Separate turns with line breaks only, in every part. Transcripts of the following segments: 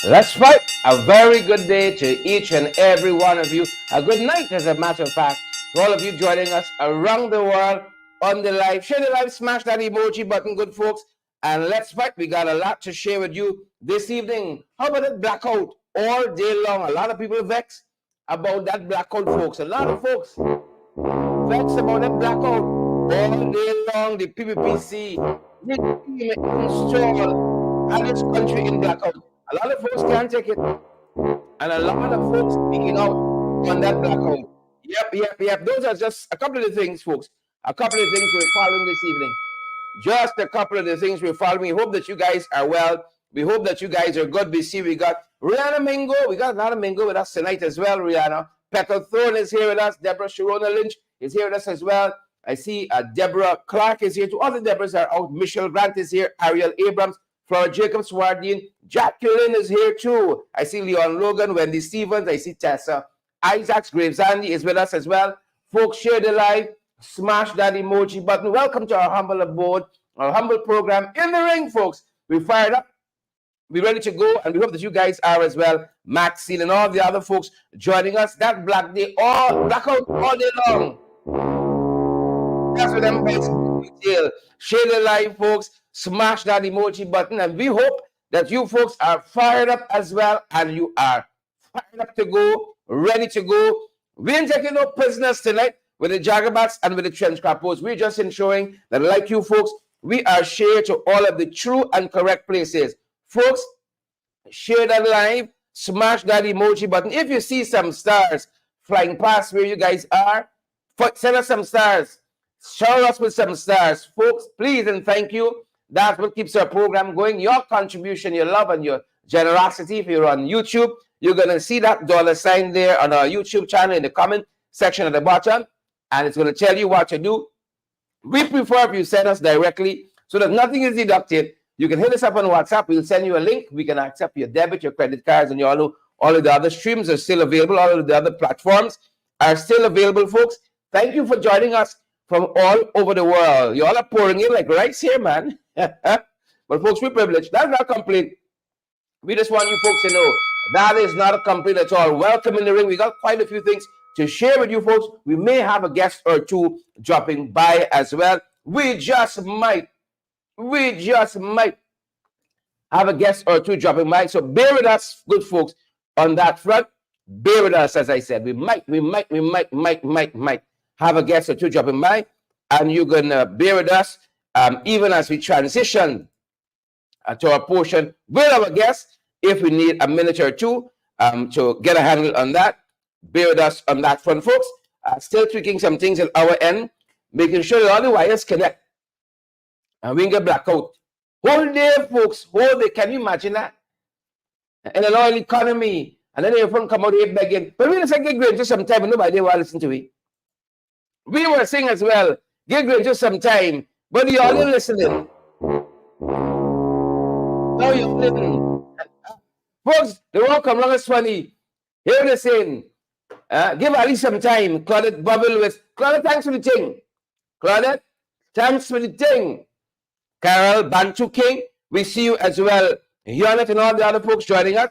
Let's fight. A very good day to each and every one of you. A good night, as a matter of fact, to all of you joining us around the world on the live. Share the live, smash that emoji button, good folks. And let's fight. We got a lot to share with you this evening. How about that blackout all day long? A lot of people vex about that blackout, folks. A lot of folks vex about that blackout all day long. The PPPC install and this country in blackout. A lot of folks can't take it, and a lot of folks speaking out on that blackout. Yep. Those are just a couple of the things, folks. A couple of things we're following this evening. Just a couple of the things we're following. We hope that you guys are well. We hope that you guys are good. We see we got Rihanna Mingo. We got another Mingo with us tonight as well, Rihanna. Petal Thorne is here with us. Deborah Sharona Lynch is here with us as well. I see Deborah Clark is here. Two other Deborahs are out. Michelle Grant is here. Ariel Abrams. Flora Jacobs Wardine. Jacqueline is here too. I see Leon Logan, Wendy Stevens. I see Tessa Isaacs. Graves Andy is with us as well. Folks, share the live. Smash that emoji button. Welcome to our humble abode, our humble program in the ring, folks. We fired up. We're ready to go, and we hope that you guys are as well. Max Seal and all the other folks joining us. That blackout all day long. That's what them guys detail. Share the live, folks. Smash that emoji button, and we hope that you folks are fired up as well, and you are fired up to go, ready to go. We ain't taking no prisoners tonight with the Jagabats and with the Trench Crappos. We're just ensuring that, like you folks, we are shared to all of the true and correct places. Folks, share that live, smash that emoji button. If you see some stars flying past where you guys are, send us some stars. Shower us with some stars. Folks, please and thank you. That's what keeps our program going. Your contribution, your love, and your generosity. If you're on YouTube, you're going to see that $sign there on our YouTube channel in the comment section at the bottom, and it's going to tell you what to do. We prefer if you send us directly so that nothing is deducted. You can hit us up on WhatsApp. We'll send you a link. We can accept your debit, your credit cards, and you all know all of the other streams are still available. All of the other platforms are still available, folks. Thank you for joining us from all over the world. You all are pouring in like rice here, man. But folks, we're privileged. That's not a complaint. We just want you folks to know that is not a complaint at all. Welcome in the ring. We got quite a few things to share with you folks. We may have a guest or two dropping by as well. We just might have a guest or two dropping by. So bear with us, good folks, on that front. Bear with us, as I said. We might have a guest or two dropping by, and you're gonna bear with us even as we transition to our portion with our guests. If we need a minute or two to get a handle on that, bear with us on that front, folks. Still tweaking some things at our end, making sure that all the wires connect. And we can get blackout. Whole day, folks, whole day. Can you imagine that? In an oil economy, and then your phone come out here begging. But we just like, get great just some time, and nobody will listen to it. We were saying as well, get great just some time, but you all didn't listening. Now you're listening. Folks, they won't come along as funny. Here they're saying, give Ali some time. Claudette bubble with, Claudette, thanks for the thing. Claudette, thanks for the thing. Carol, Bantu King, we see you as well. Yonette and all the other folks joining us.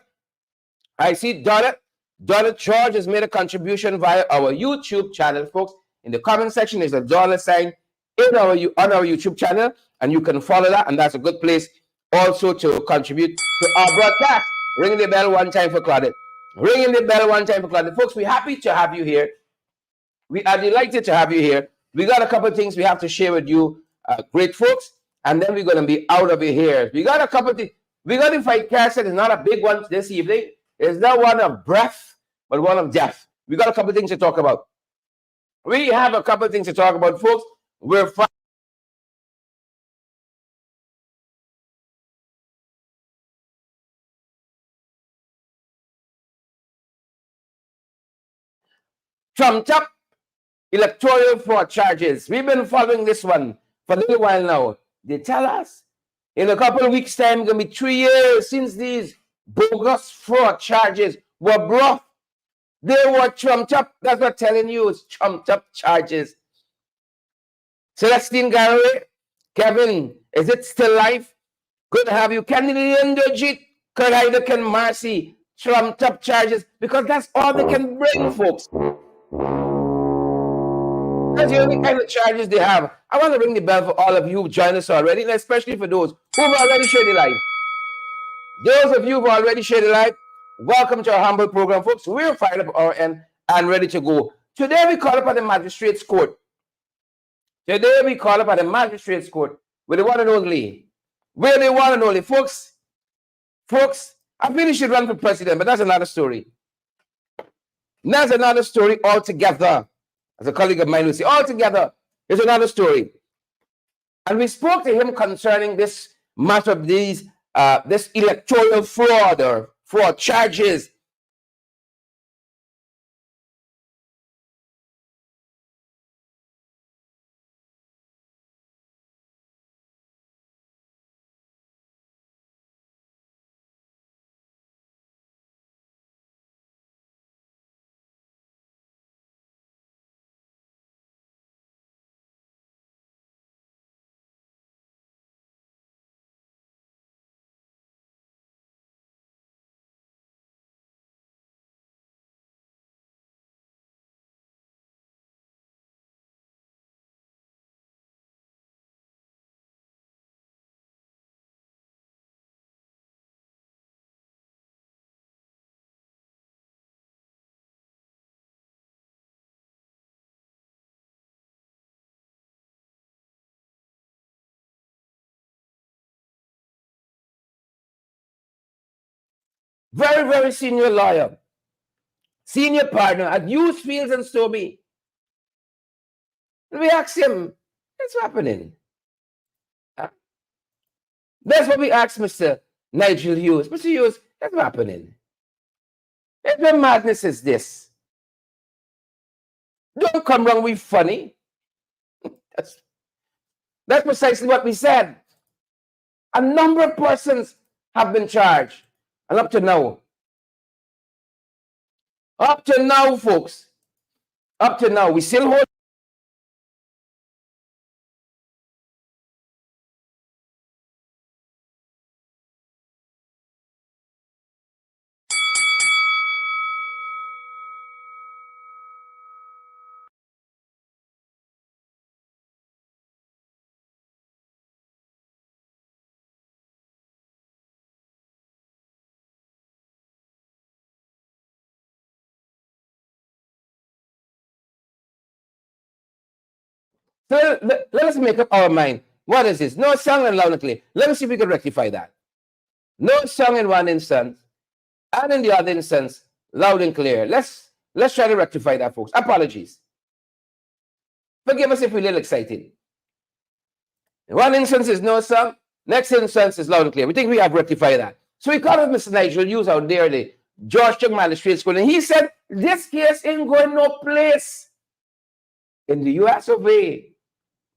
I see Donald George has made a contribution via our YouTube channel, folks. In the comment section is a $sign on our YouTube channel, and you can follow that, and that's a good place also to contribute to our broadcast. Ring the bell one time for Claudette. Ringing the bell one time for Claudette. Folks, we're happy to have you here. We are delighted to have you here. We got a couple of things we have to share with you, great folks, and then we're going to be out of here. We got a couple of things. We got to fight cancer. It's not a big one this evening. It's not one of breath, but one of death. We got a couple of things to talk about. We have a couple of things to talk about, folks. We're fine. Trumped up electoral fraud charges. We've been following this one for a little while now. They tell us in a couple of weeks' time, it's going to be 3 years since these bogus fraud charges were brought. They were trumped up. That's what I'm telling you. It's trumped up charges. Celestine Garraway, Kevin, is it still live? Good to have you. Kennedy Ndojit, Collider can Marcy, trumped up charges, because that's all they can bring, folks. That's the only kind of charges they have. I want to ring the bell for all of you who joined us already, and especially for those who've already shared the live. Those of you who've already shared the live, welcome to our humble program, folks. We're fired up our end and ready to go. Today we call upon the magistrates court. Today we call upon the magistrates court with the one and only. We're the one and only, folks. Folks, I feel you should run for president, but that's another story. That's another story altogether. As a colleague of mine would say, altogether is another story. And we spoke to him concerning this matter of these this electoral fraud or fraud charges. Very, very senior lawyer, senior partner at Hughes, Fields and Stobie. And we asked him, what's happening? That's what we asked Mr. Nigel Hughes. Mr. Hughes, what's happening? What madness is this? Don't come wrong with funny. That's precisely what we said. A number of persons have been charged. And up to now, folks, up to now, we still hold. So let us make up our mind. What is this? No song and loud and clear. Let me see if we can rectify that. No song in one instance, and in the other instance, loud and clear. Let's try to rectify that, folks. Apologies. Forgive us if we're a little excited. In one instance is no song, next instance is loud and clear. We think we have rectified that. So we called up Mr. Nigel Hughes out there, the Georgetown Magistrate School, and he said, this case ain't going no place in the US of A.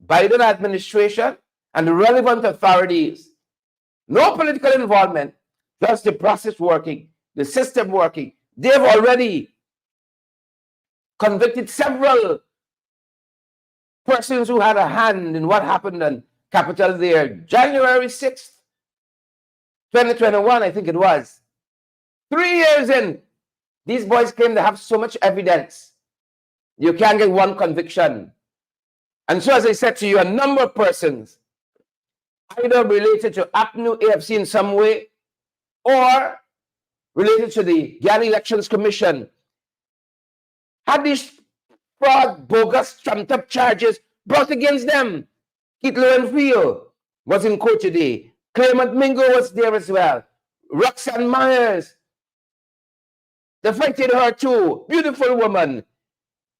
Biden administration and the relevant authorities. No political involvement, just the process working, the system working. They've already convicted several persons who had a hand in what happened in Capitol there, January 6th, 2021, I think it was. 3 years in, these boys claim they have so much evidence. You can't get one conviction. And so, as I said to you, a number of persons, either related to APNU AFC in some way, or related to the Ghana Elections Commission, had these fraud, bogus, trumped-up charges brought against them. Keith Lowenfield was in court today. Clem Mingo was there as well. Roxanne Myers, they fighted her too. Beautiful woman.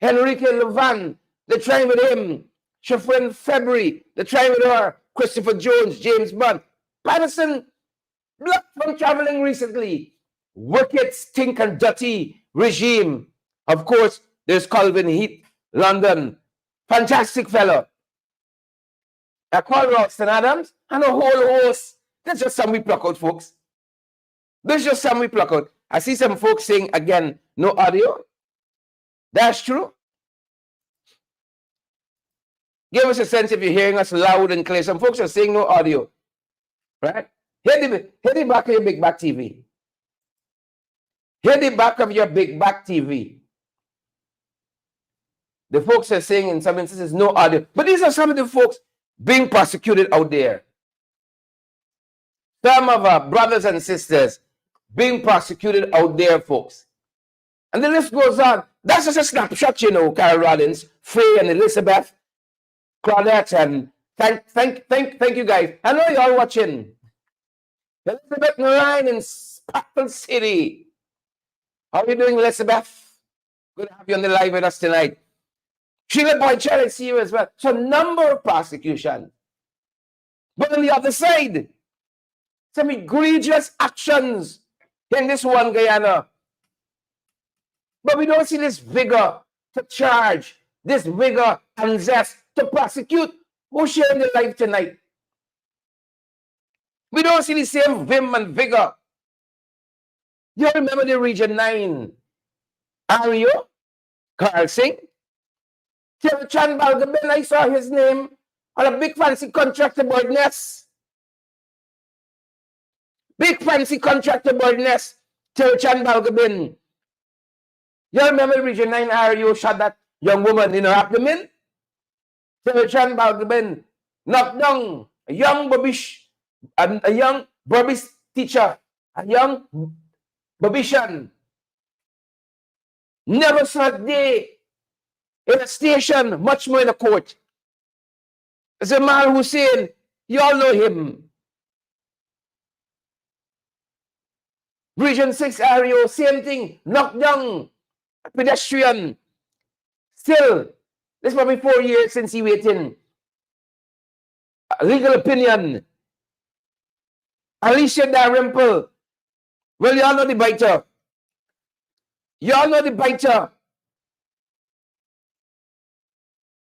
Henrique Levan, they tried with him. Shafrin February, they tried with her. Christopher Jones, James Bond. Patterson, blocked from traveling recently. Wicked, stink and dirty regime. Of course, there's Colvin Heath, London. Fantastic fellow. I call Roxanne Adams and a whole host. That's just some we pluck out, folks. That's just some we pluck out. I see some folks saying, again, no audio. That's true. Give us a sense if you're hearing us loud and clear. Some folks are saying no audio, right? Hear the back of your big back TV. Hear the back of your big back TV. The folks are saying in some instances no audio. But these are some of the folks being prosecuted out there. Some of our brothers and sisters being prosecuted out there, folks. And the list goes on. That's just a snapshot, you know, Carol Rollins, Faye and Elizabeth, Claudette, and thank you guys. I know you're all watching. Elizabeth Narayan in Sparkle City. How are you doing, Elizabeth? Good to have you on the live with us tonight. Sheila Boychel, I see you as well. So, number of prosecution. But on the other side, some egregious actions in this one Guyana. But we don't see this vigor to charge, this vigor and zest to prosecute who's sharing their life tonight. We don't see the same vim and vigor. You remember the Region 9 Ario, Carl Singh, Chan Balgabin, I saw his name on a big fancy contract aboard Ness. Big fancy contract aboard Ness, Chan Balgabin. You remember Region 9 Ario shot that young woman in her abdomen? Chan Balgabin knocked down a young Burbish teacher, a young Babishan. Never saw a day in a station, much more in a court. Zamal Hussein, you all know him. Region 6 Ario, same thing, knocked down a pedestrian. Still, this is probably 4 years since he waiting. Legal opinion. Alicia Dalrymple. Well, you all know the biter. You all know the biter.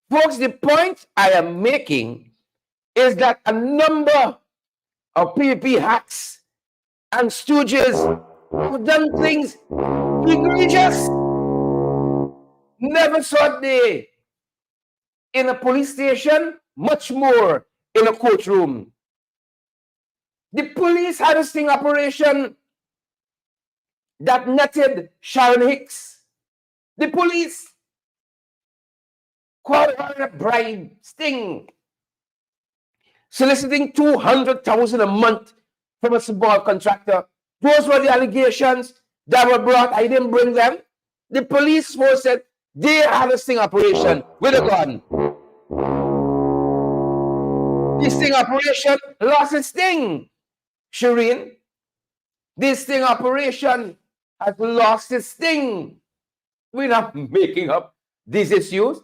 Folks, the point I am making is that a number of PPP hacks and stooges have done things egregious. Never saw a day in a police station, much more in a courtroom. The police had a sting operation that netted Sharon Hicks. The police called her a bribe sting, soliciting $200,000 a month from a small contractor. Those were the allegations that were brought. I didn't bring them. The police force said they had a sting operation with a gun. This sting operation lost its sting, Shireen. This sting operation has lost its sting. We're not making up these issues.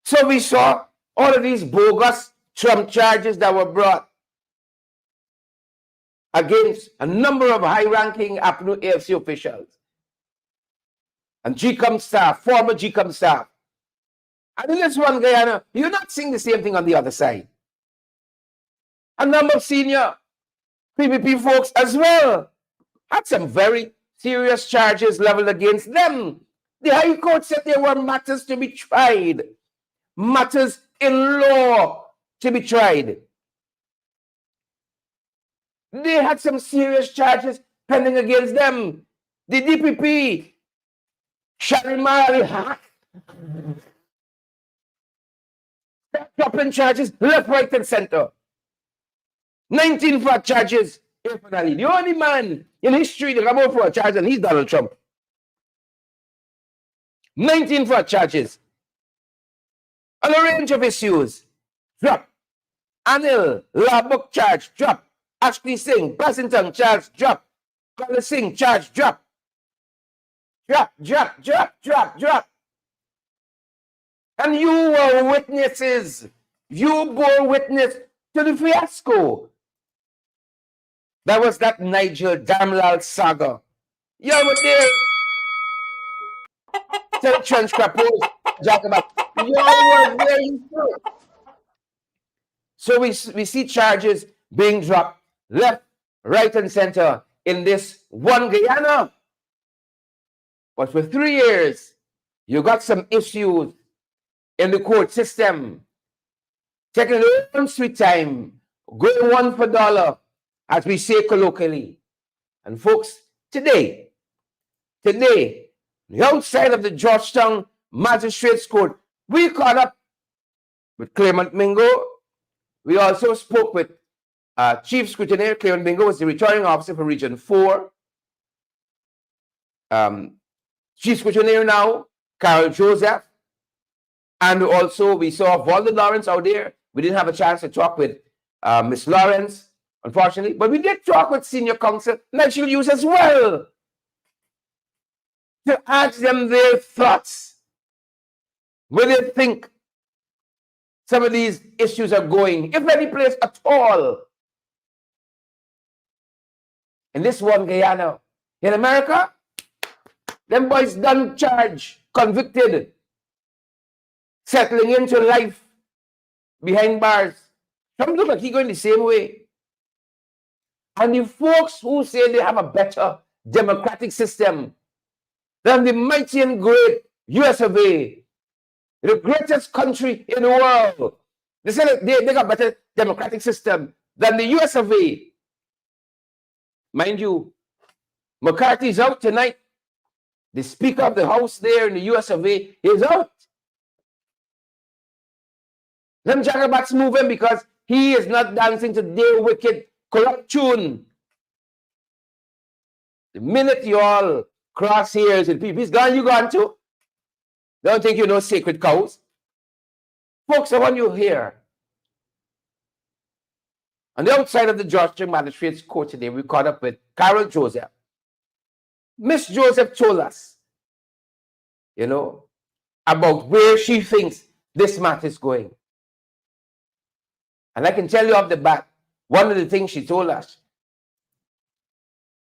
So we saw all of these bogus Trump charges that were brought against a number of high-ranking APNU AFC officials and GCOM staff, former GCOM staff. And in this one, Guyana, you're not seeing the same thing on the other side. A number of senior PPP folks as well had some very serious charges leveled against them. The High Court said there were matters to be tried, matters in law to be tried. They had some serious charges pending against them. The DPP, Sharimari, dropping charges left, right, and center. 19 fraud charges. The only man in history that got more fraud charges, and he's Donald Trump. 19 fraud charges. On a range of issues. Drop. Anil, law book charge, drop. Ashley Singh, Basington charge, drop. Colin Singh charge, drop. Drop. And you were witnesses. You bore witness to the fiasco. That was that Nigel Damlal saga. You were there. Tell Trench Crapos, Jacobus. You were there. So we see charges being dropped left, right, and center in this one Guyana. But for 3 years, you got some issues in the court system, taking a long sweet time, going one for dollar, as we say colloquially. And folks, today, the outside of the Georgetown Magistrates Court, we caught up with Clem Mingo. We also spoke with Chief Scrutineer. Clem Mingo was the returning officer for Region 4. Chief Scrutineer now, Carol Joseph. And also we saw Walden Lawrence out there. We didn't have a chance to talk with Miss Lawrence, unfortunately, but we did talk with Senior Counsel Nigel Hughes as well to ask them their thoughts, where they think some of these issues are going, if any place at all. In this one, Guyana, in America, them boys done charged, convicted, settling into life behind bars. Some look like he going the same way. And the folks who say they have a better democratic system than the mighty and great US of A, the greatest country in the world, they say that they got a better democratic system than the US of A. Mind you, McCarthy's out tonight. The Speaker of the House there in the US of A is out. Them jagabats moving because he is not dancing to their wicked, corrupt tune. The minute you all cross hairs and people, he's gone, you gone too. Don't think you know sacred cows. Folks, I want you here. On the outside of the Georgetown Magistrates Court today, we caught up with Carol Joseph. Miss Joseph told us, about where she thinks this matter is going. And I can tell you off the bat, one of the things she told us,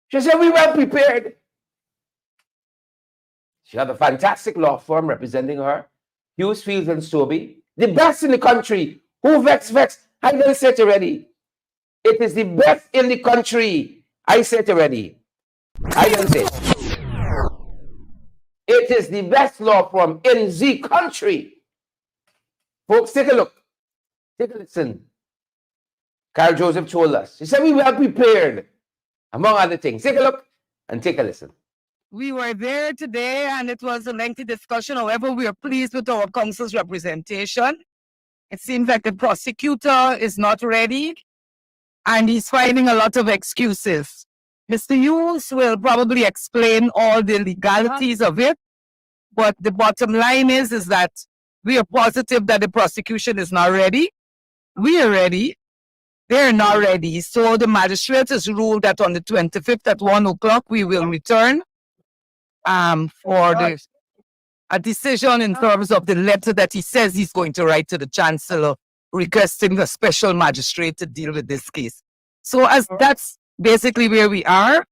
she said, we were prepared. She had a fantastic law firm representing her, Hughes, Fields and Sobey, the best in the country. Who vex? I done said already. It is the best in the country. I said already. I done say. It is the best law firm in the country. Folks, take a look. Take a listen. Carol Joseph told us. She said we were prepared, among other things. Take a look and take a listen.
We were there today and it was a lengthy discussion. However, we are pleased with our counsel's representation. It seems like the prosecutor is not ready and he's finding a lot of excuses. Mr. Hughes will probably explain all the legalities of it, but the bottom line is that we are positive that the prosecution is not ready. We are ready. They're not ready. So the magistrate has ruled that on the 25th at 1 o'clock, we will return for a decision in terms of the letter that he says he's going to write to the chancellor requesting a special magistrate to deal with this case. So as that's basically where we are.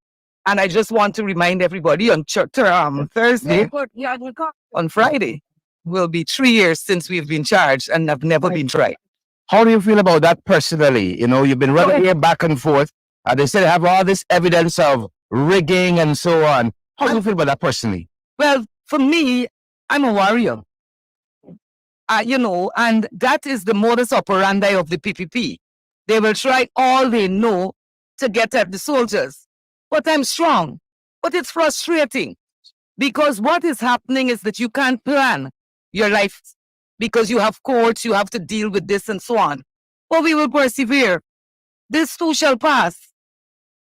And I just want to remind everybody on Thursday, on Friday, will be 3 years since we've been charged and have never been tried.
How do you feel about that personally? You've been running here back and forth. They said they have all this evidence of rigging and so on. How do you feel about that personally?
Well, for me, I'm a warrior. And that is the modus operandi of the PPP. They will try all they know to get at the soldiers. But I'm strong. But it's frustrating because what is happening is that you can't plan your life because you have courts, you have to deal with this and so on. But we will persevere. This too shall pass.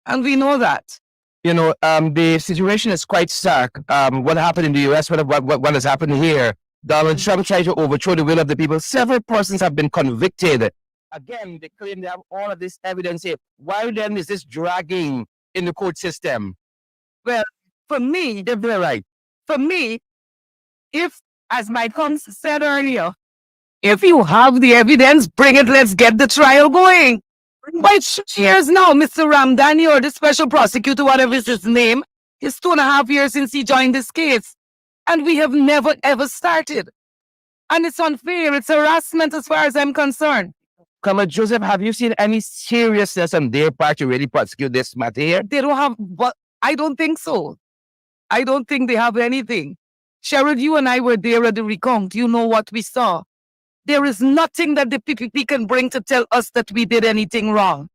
And we know that.
The situation is quite stark. What happened in the US, what has happened here. Donald Trump tried to overthrow the will of the people. Several persons have been convicted. Again, they claim they have all of this evidence here. Why then is this dragging in the court system?
Well, for me,
they're right.
For me, if, as my counsel said earlier, if you have the evidence, bring it, let's get the trial going. By 3 years now, Mr. Ramdani or the special prosecutor, whatever is his name, it's 2.5 years since he joined this case. And we have never, ever started. And it's unfair. It's harassment as far as I'm concerned.
Clem Joseph, have you seen any seriousness on their part to really prosecute this matter here?
They don't have, but I don't think so. I don't think they have anything. Sherrod, you and I were there at the recount. You know what we saw. There is nothing that the PPP can bring to tell us that we did anything wrong.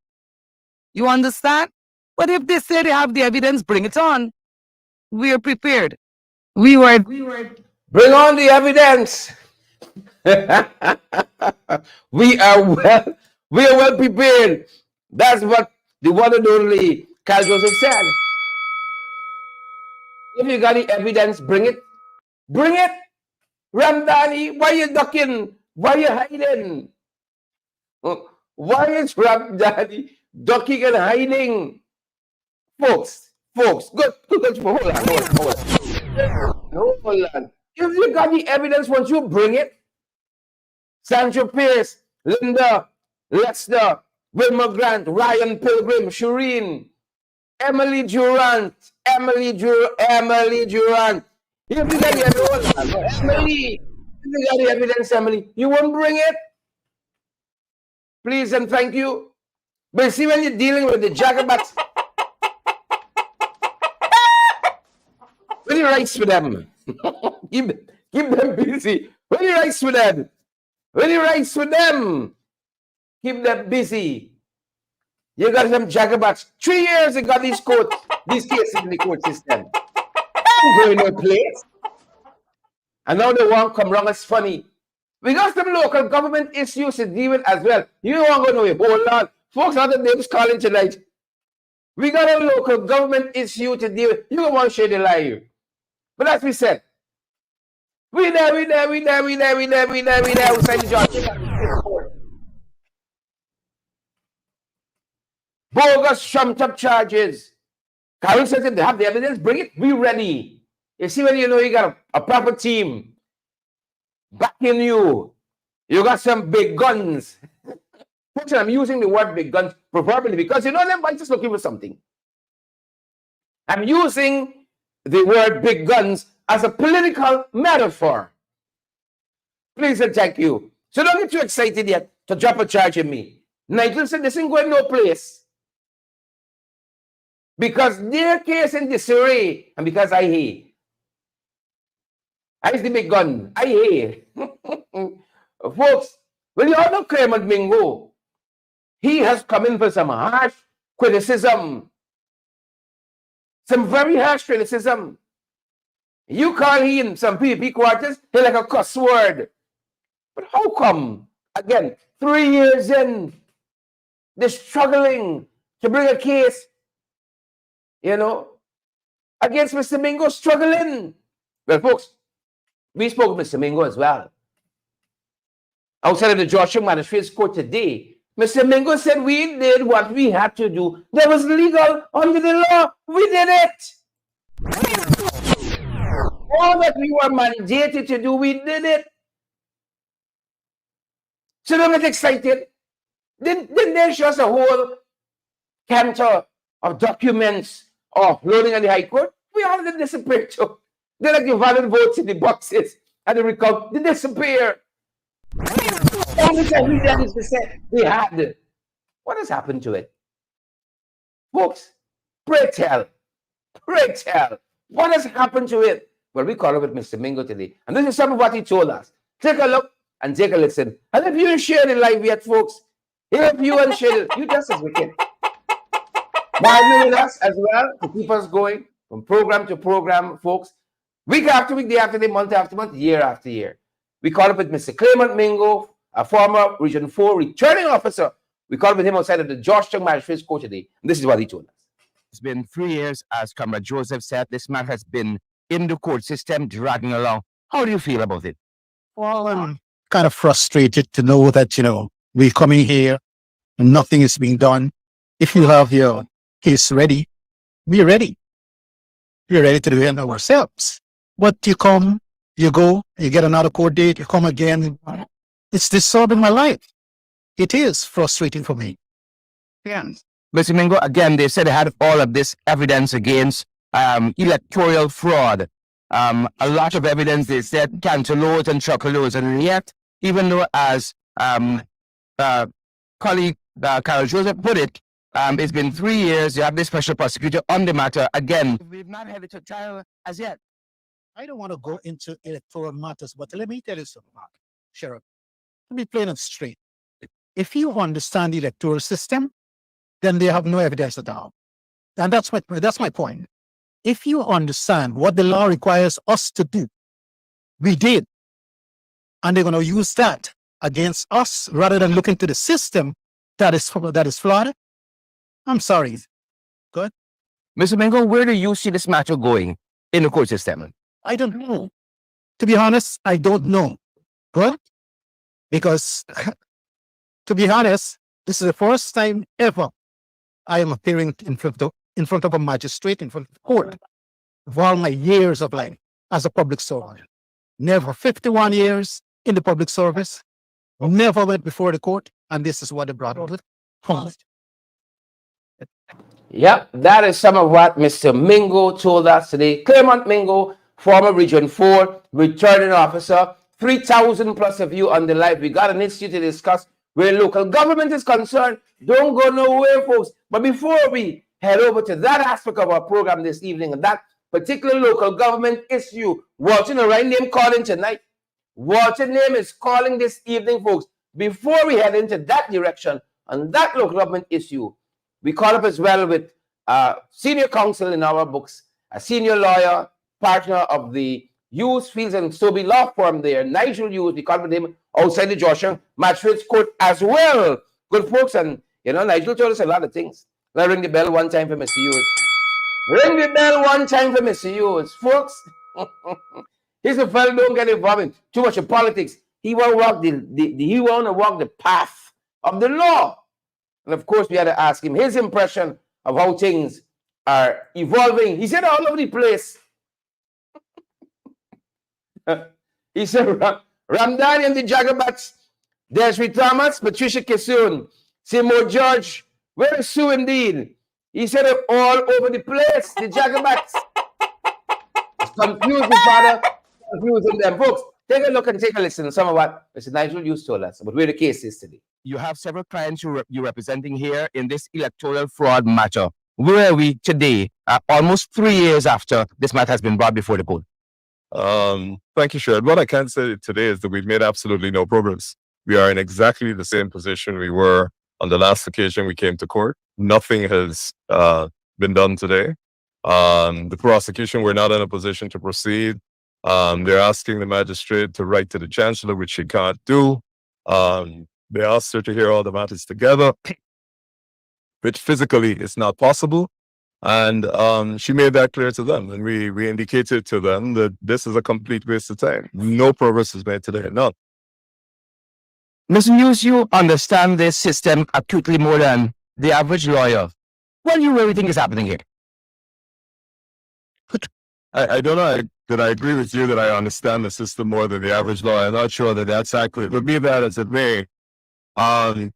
You understand? But if they say they have the evidence, bring it on. We are prepared. We were.
Bring on the evidence. we are well prepared. That's what the one and only Carl Joseph said. If you got the evidence, bring it. Bring it. Ramdani, why you ducking? Why you hiding? Why is Ramdani ducking and hiding? Folks, good, hold on. If you got the evidence, once you bring it, Sancho Pierce, Linda, Lester, Wilma Grant, Ryan Pilgrim, Shireen, Emily Durant. If you got the evidence, Emily, if you got the evidence, Emily, you won't bring it? Please and thank you. But see, when you're dealing with the Jacobats, when you writes for them, keep them busy. When you writes for them, keep them busy. You got some Jacobats. 3 years they got these cases in the court system. Going no place. And now they won't come wrong. It's funny. We got some local government issues to deal with as well. You don't want to know it. Hold on. Folks, not the names calling tonight. We got a local government issue to deal with. You don't want to share the live. But as we said, we there outside the judge. Bogus trumped up charges. Carol says if they have the evidence, bring it. We ready. You see, when you know you got a proper team backing you, you got some big guns. I'm using the word big guns properly because you know them by just looking for something. I'm using the word big guns as a political metaphor. Please and thank you. So don't get too excited yet to drop a charge in me. Nigel said this ain't going no place. Because their case in disarray, and because I hate. I the big gun. I hate. Folks, well, you all know Clem Mingo. He has come in for some harsh criticism. Some very harsh criticism. You call him some PPP quarters, he like a cuss word. But how come, again, 3 years in, they're struggling to bring a case, against Mr. Mingo, struggling. Well, folks, we spoke with Mr. Mingo as well. Outside of the Georgia Magistrates Court today, Mr. Mingo said we did what we had to do. That was legal under the law. We did it. All that we were mandated to do, we did it. So don't get excited. Then there's just a whole canter of documents loading on the High Court. We all did disappear too. They're like the valid votes in the boxes and the recount. They disappear. All this evidence to say they had. What has happened to it? Folks, pray tell. What has happened to it? Well, we call it with Mr. Mingo today. And this is some of what he told us. Take a look and take a listen. And if you ain't shared it live yet, folks, if you ain't shared it, you just as wicked. Partner with us as well to keep us going from program to program, folks. Week after week, day after day, month after month, year after year. We caught up with Mr. Clem Mingo, a former Region 4 returning officer. We caught up with him outside of the Georgetown Magistrates Court today. And this is what he told us.
It's been 3 years, as Comrade Joseph said. This matter has been in the court system, dragging along. How do you feel about it?
Well, I'm kind of frustrated to know that, we're coming here and nothing is being done. If you have your case ready, we're ready. We're ready to do it ourselves. But you come, you go, you get another court date, you come again. It's disturbing my life. It is frustrating for me.
Yeah.
Mr. Mingo, again, they said they had all of this evidence against electoral fraud. A lot of evidence, they said, cantaloupe and chocolate, and yet, even though as colleague Carol Joseph put it, it's been 3 years, you have this special prosecutor on the matter. Again, we've not had it to trial as yet.
I don't want to go into electoral matters, but let me tell you something, Sheriff. To be plain and straight, if you understand the electoral system, then they have no evidence at all. And that's my point. If you understand what the law requires us to do, we did. And they're going to use that against us rather than look into the system that is flawed. I'm sorry. Good.
Mr. Mingo, where do you see this matter going in the court system?
I don't know. To be honest, I don't know. Good. Because to be honest, this is the first time ever I am appearing in front of a magistrate, in front of the court, of all my years of life as a public servant. Never 51 years in the public service, never went before the court, and this is what they brought out.
Yep, that is some of what Mr. Mingo told us today. Clem Mingo, former Region 4 returning officer, 3,000 plus of you on the live. We got an issue to discuss where local government is concerned. Don't go nowhere, folks. But before we head over to that aspect of our program this evening, and that particular local government issue, Walter, the right name calling tonight. Walter name is calling this evening, folks. Before we head into that direction on that local government issue, we call up as well with senior counsel in our books, a senior lawyer, partner of the Hughes, Fields and Sobey law firm there, Nigel Hughes. We call with him outside the Georgia Magistrates Court as well. Good folks, and you know, Nigel told us a lot of things. Let's ring the bell one time for Mr. Hughes. Ring the bell one time for Mr. Hughes, folks. He's a fellow don't get involved in too much in politics. He want to walk he want to walk the path of the law. And of course, we had to ask him his impression of how things are evolving. He said all over the place. He said Ramdani and the Jagabats, Desiree Thomas, Patricia Kissoon, Seymour George, where is Sue indeed? He said it all over the place, the Jagabats. Confused the father, confusing them. Folks, take a look and take a listen to some of what Mr. Nigel Hughes told us about where the case is today.
You have several clients you're representing here in this electoral fraud matter. Where are we today, almost 3 years after this matter has been brought before the court?
Thank you, Sherrod. What I can say today is that we've made absolutely no progress. We are in exactly the same position we were on the last occasion we came to court. Nothing has been done today. The prosecution, we're not in a position to proceed. They're asking the magistrate to write to the chancellor, which she can't do. They asked her to hear all the matters together, which physically is not possible. And she made that clear to them. And we indicated to them that this is a complete waste of time. No progress is made today, none.
Mr. Hughes, you understand this system acutely more than the average lawyer. What do you really think is happening here?
I don't know that I agree with you that I understand the system more than the average lawyer. I'm not sure that that's accurate, but be that as it may, I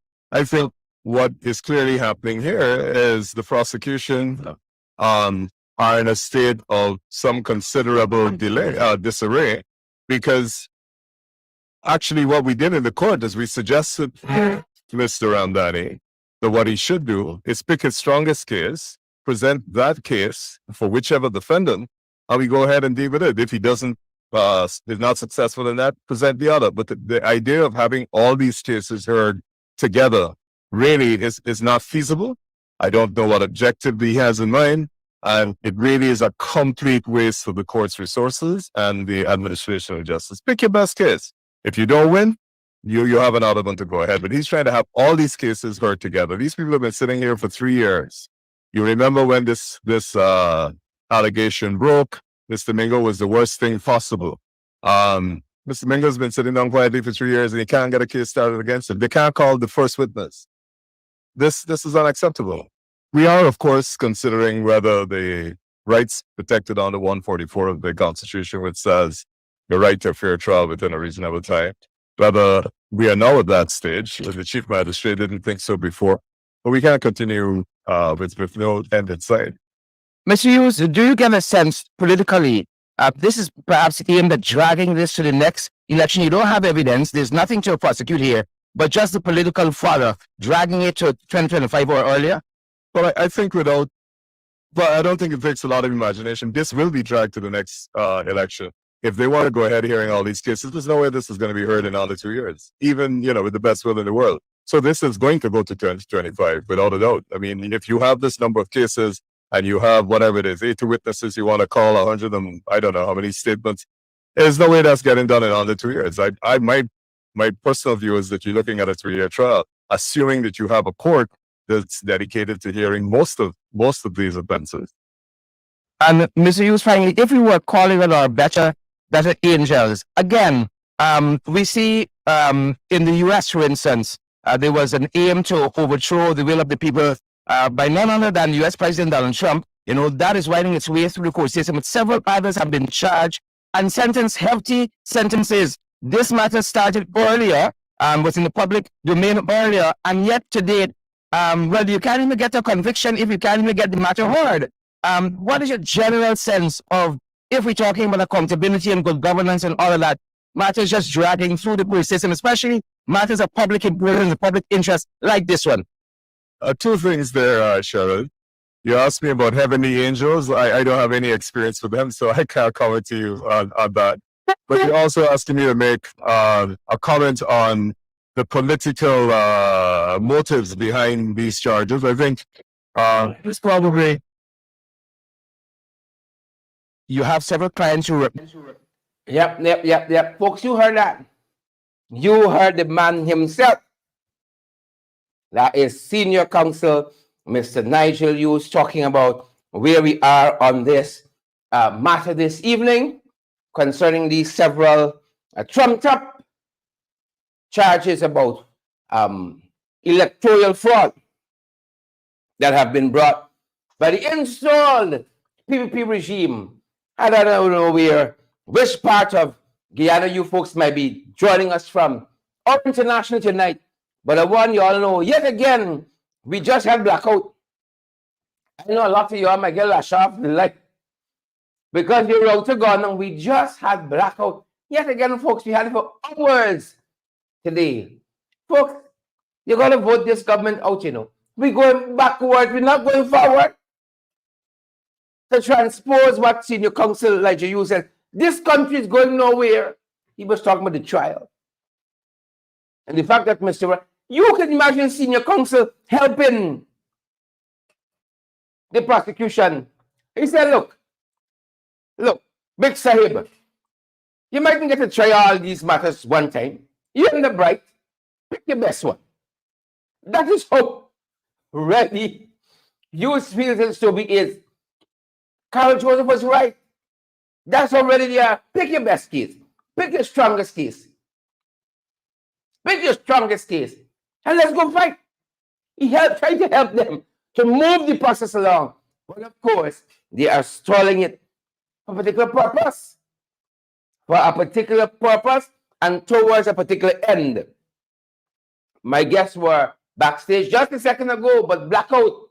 think what is clearly happening here is the prosecution are in a state of some considerable disarray, because actually what we did in the court is we suggested to Mr. Ramdani that what he should do is pick his strongest case, present that case for whichever defendant, and we go ahead and deal with it. If he doesn't, is not successful in that, present the other. But the idea of having all these cases heard together really is not feasible. I don't know what objective he has in mind. And it really is a complete waste of the court's resources and the administration of justice. Pick your best case. If you don't win, you have another one to go ahead. But he's trying to have all these cases heard together. These people have been sitting here for 3 years. You remember when this allegation broke, Mr. Mingo was the worst thing possible. Mr. Mingo's been sitting down quietly for 3 years and he can't get a case started against him. They can't call the first witness. This is unacceptable. We are, of course, considering whether the rights protected under 144 of the Constitution, which says the right to a fair trial within a reasonable time, whether we are now at that stage. The chief magistrate didn't think so before, but we can't continue with no end in sight.
Mr. Hughes, do you get a sense politically, this is perhaps aimed at dragging this to the next election? You don't have evidence. There's nothing to prosecute here, but just the political fodder, dragging it to 2025 or earlier?
But I think but I don't think it takes a lot of imagination. This will be dragged to the next election. if they want to go ahead hearing all these cases, there's no way this is going to be heard in under 2 years, even, with the best will in the world. So this is going to go to 2025 without a doubt. I mean, if you have this number of cases and you have whatever it is, 80 witnesses, you want to call 100 and I don't know how many statements, there's no way that's getting done in under 2 years. My personal view is that you're looking at a 3-year trial, assuming that you have a court that's dedicated to hearing most of these offenses.
And Mr. Hughes, finally, if we were calling on our better angels, again, we see in the US, for instance, there was an aim to overthrow the will of the people by none other than US President Donald Trump. That is winding its way through the court system. But several others have been charged and sentenced hefty sentences. This matter started earlier, was in the public domain earlier, and yet to date, well, you can't even get a conviction if you can't even get the matter heard. What is your general sense of, if we're talking about accountability and good governance and all of that, matters just dragging through the police system, especially matters of public importance and public interest like this one?
Two things there, Cheryl. You asked me about heavenly angels. I don't have any experience with them, so I can't comment to you on that. But you're also asking me to make a comment on the political motives behind these charges. I think it's probably,
you have several clients who...
Yep. Folks, you heard that. You heard the man himself. That is Senior Counsel Mr. Nigel Hughes talking about where we are on this matter this evening concerning these several trumped-up charges about electoral fraud that have been brought by the installed PPP regime. I don't know which part of Guyana you folks might be joining us from or international tonight, but I want you all to know, yet again, we just had blackout. I know a lot of you all might get lashed off the light because you're out to gone and we just had blackout. Yet again, folks, we had it for hours today. Folks, you're going to vote this government out, We're going backward. We're not going forward. To transpose what Senior Counsel Elijah Hughes said, this country is going nowhere. He was talking about the trial. And the fact that you can imagine Senior Counsel helping the prosecution. He said, look, Big Sahib, you mightn't get to try all these matters one time. You're in the bright. Pick your best one. That is how ready Hughes feels to be is. Carol Joseph was right. That's how ready they are. Pick your best case. Pick your strongest case. Pick your strongest case. And let's go fight. He tried to help them to move the process along. But of course, they are stalling it for a particular purpose. For a particular purpose and towards a particular end. My guests were backstage just a second ago, but blackout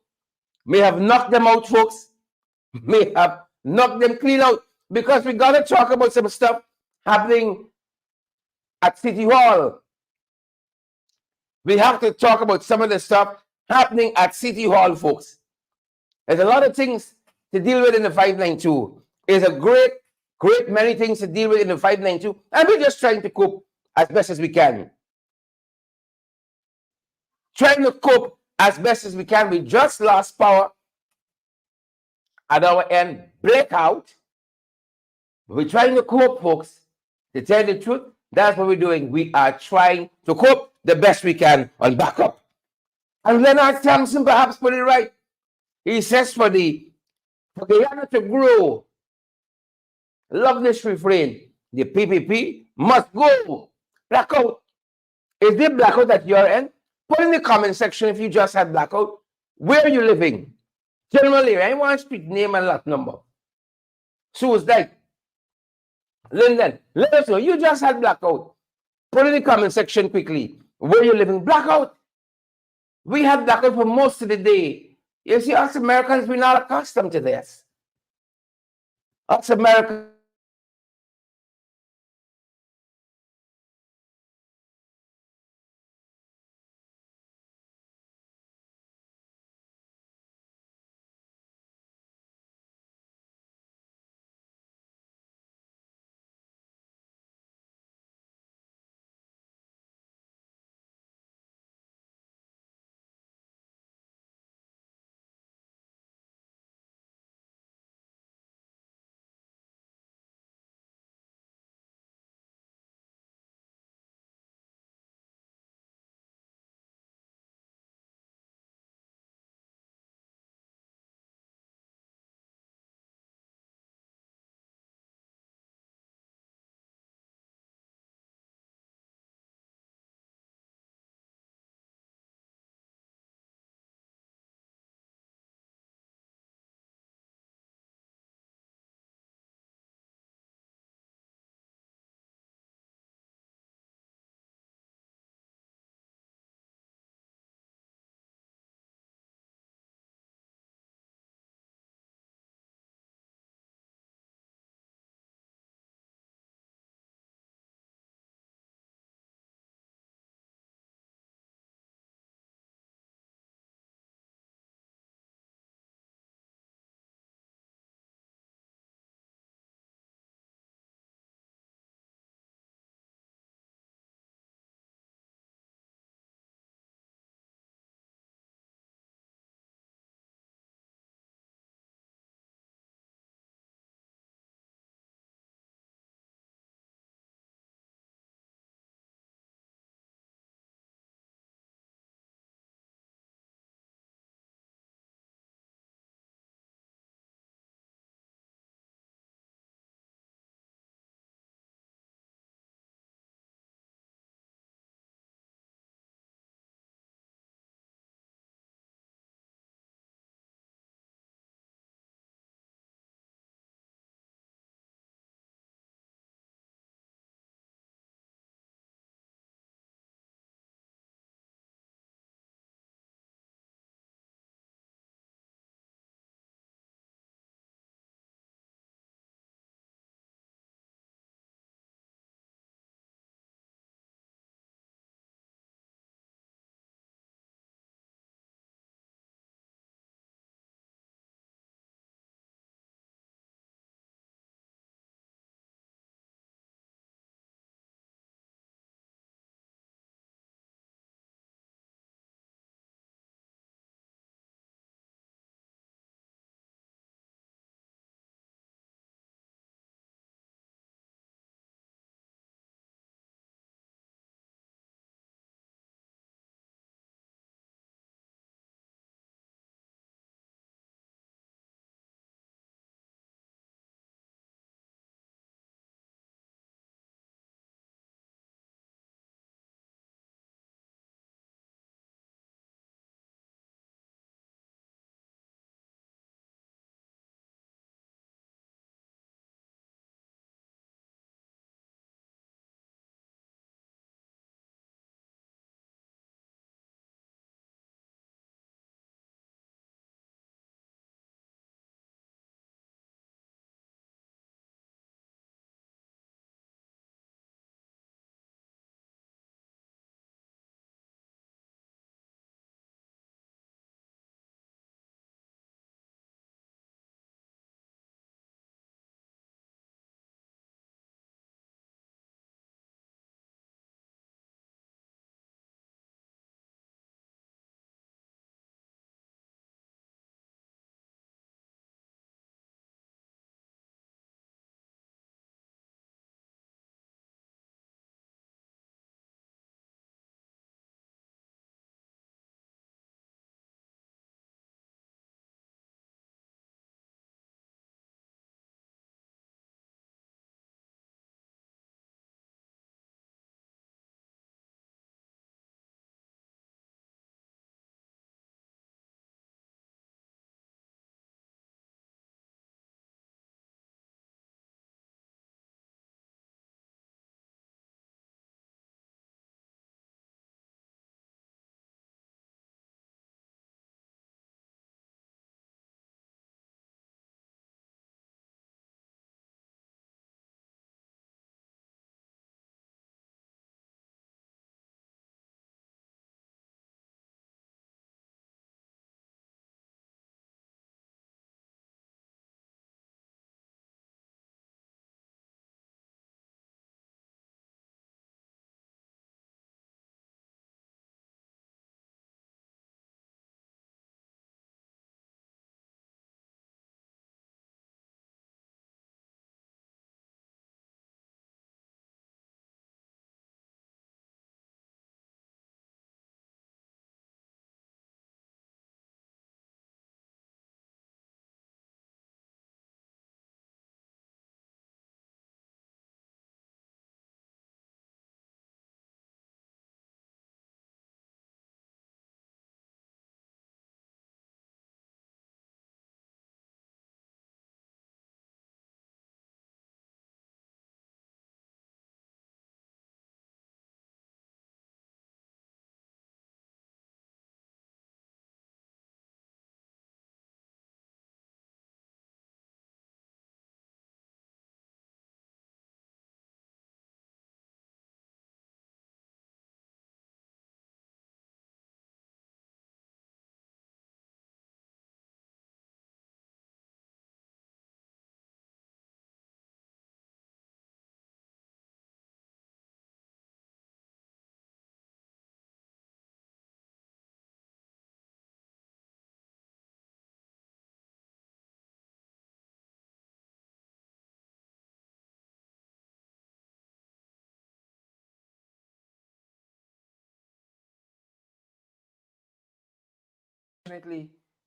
may have knocked them out, folks. May have knocked them clean out, because we got to talk about some stuff happening at City Hall. We have to talk about some of the stuff happening at City Hall, folks. There's a lot of things to deal with in the 592. There's a great many things to deal with in the 592, and we're just trying to cope as best as we can. Trying to cope as best as we can. We just lost power at our end, blackout. We're trying to cope, folks. To tell the truth, that's what we're doing. We are trying to cope the best we can on backup. And Leonard Thompson perhaps put it right. He says for Guyana to grow, love this refrain, the PPP must go. Blackout. Is there blackout at your end? Put in the comment section if you just had blackout. Where are you living? Generally, I want street name and lot number. Sue's Dyke. Linden, let us know. You just had blackout. Put in the comment section quickly. Where you living? Blackout. We had blackout for most of the day. You see, us Americans, we're not accustomed to this. Us Americans.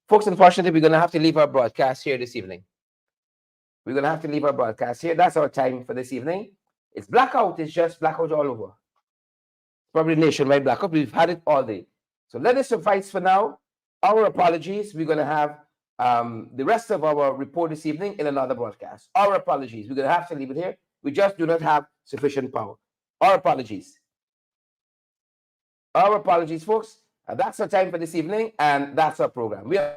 folks, unfortunately, we're going to have to leave our broadcast here this evening. We're going to have to leave our broadcast here. That's our time for this evening. It's blackout. It's just blackout all over. Probably nationwide blackout. We've had it all day. So let it suffice for now. Our apologies. We're going to have the rest of our report this evening in another broadcast. Our apologies. We're going to have to leave it here. We just do not have sufficient power. Our apologies. Our apologies, folks. That's our time for this evening, and that's our program. We are